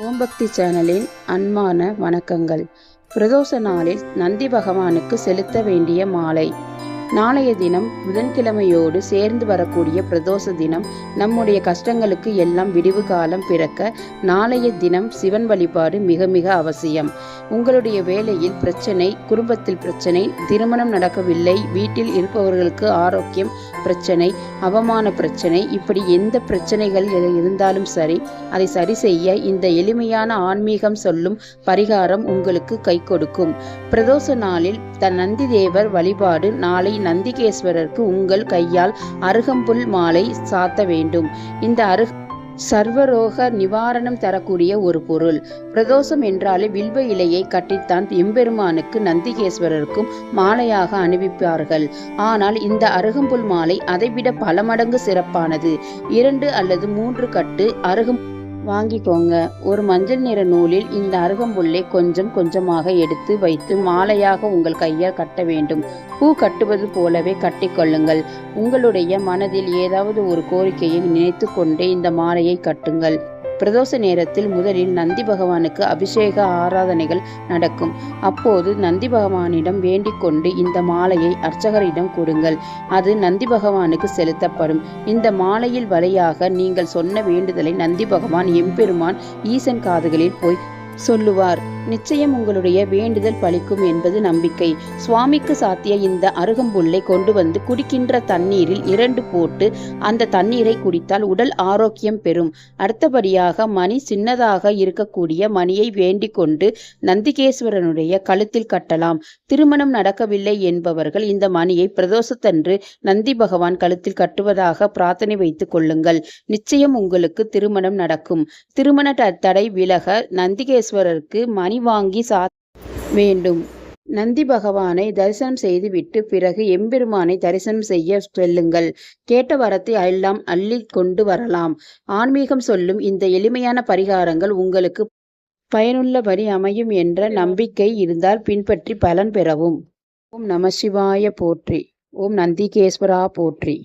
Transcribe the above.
ஓம் பக்தி சேனலின் அன்பான வணக்கங்கள். பிரதோஷ நாளில் நந்தி பகவானுக்கு செலுத்த வேண்டிய மாலை. நாளைய தினம் புதன்கிழமையோடு சேர்ந்து வரக்கூடிய பிரதோஷ தினம் நம்முடைய கஷ்டங்களுக்கு எல்லாம் விடிவு காலம் பிறக்க நாளைய தினம் சிவன் வழிபாடு மிக மிக அவசியம். உங்களுடைய வேலையில் பிரச்சனை, குடும்பத்தில் பிரச்சனை, திருமணம் நடக்கவில்லை, வீட்டில் இருப்பவர்களுக்கு ஆரோக்கியம் பிரச்சனை, அவமான பிரச்சனை, இப்படி எந்த பிரச்சனைகள் இருந்தாலும் சரி, அதை சரி செய்ய இந்த எளிமையான ஆன்மீகம் சொல்லும் பரிகாரம் உங்களுக்கு கை கொடுக்கும். பிரதோஷ நாளில் நந்தி தேவர் வழிபாடு. நாளை நந்திகேஸ்வரருக்கு உங்கள் கையால் அருகம்புல் மாலை சாத்த வேண்டும். இந்த சர்வரோக நிவாரணம் தரக்கூடிய ஒரு பொருள். பிரதோஷம் என்றாலே வில்வ இலையை கட்டித்தான் எம்பெருமானுக்கு நந்திகேஸ்வரருக்கும் மாலையாக அணிவிப்பார்கள். ஆனால் இந்த அருகம்புல் மாலை அதைவிட பல மடங்கு சிறப்பானது. 2 அல்லது 3 கட்டு வாங்கிக்கோங்க. ஒரு மஞ்சள் நிற நூலில் இந்த அருகம்புல்லை கொஞ்சம் கொஞ்சமாக எடுத்து வைத்து மாலையாக உங்கள் கையால் கட்ட வேண்டும். பூ கட்டுவது போலவே கட்டிக்கொள்ளுங்கள். உங்களுடைய மனதில் ஏதாவது ஒரு கோரிக்கையை நினைத்து கொண்டே இந்த மாலையை கட்டுங்கள். பிரதோஷ நேரத்தில் முதலில் நந்தி பகவானுக்கு அபிஷேக ஆராதனைகள் நடக்கும். அப்போது நந்தி பகவானிடம் வேண்டிக் கொண்டு இந்த மாலையை அர்ச்சகரிடம் கொடுங்கள். அது நந்தி பகவானுக்கு செலுத்தப்படும். இந்த மாலையில் வழியாக நீங்கள் சொன்ன வேண்டுதலை நந்தி பகவான் எம்பெருமான் ஈசன் காதுகளில் போய் சொல்லுவார். நிச்சயம் உங்களுடைய வேண்டுதல் பலிக்கும் என்பது நம்பிக்கை. சுவாமிக்கு சாத்திய இந்த அருகம்புல்லை கொண்டு வந்து குடிக்கின்ற தண்ணீரில் 2 போட்டு அந்த தண்ணீரை குடித்தால் உடல் ஆரோக்கியம் பெறும். அடுத்தபடியாக மணி சின்னதாக இருக்கக்கூடிய மணியை வேண்டிக் கொண்டு நந்திகேஸ்வரனுடைய கழுத்தில் கட்டலாம். திருமணம் நடக்கவில்லை என்பவர்கள் இந்த மணியை பிரதோஷத்தன்று நந்தி பகவான் கழுத்தில் கட்டுவதாக பிரார்த்தனை வைத்துக் கொள்ளுங்கள். நிச்சயம் உங்களுக்கு திருமணம் நடக்கும். திருமண தடை விலக நந்திகேஸ்வரருக்கு மணி வாங்கி வேண்டும். நந்தி பகவானை தரிசனம் செய்துவிட்டு பிறகு எம்பெருமானை தரிசனம் செய்ய செல்லுங்கள். கேட்ட வரத்தை எல்லாம் அள்ளி கொண்டு வரலாம். ஆன்மீகம் சொல்லும் இந்த எளிமையான பரிகாரங்கள் உங்களுக்கு பயனுள்ளபடி அமையும் என்ற நம்பிக்கை இருந்தால் பின்பற்றி பலன் பெறவும். ஓம் நம சிவாய போற்றி. ஓம் நந்திகேஸ்வரா போற்றி.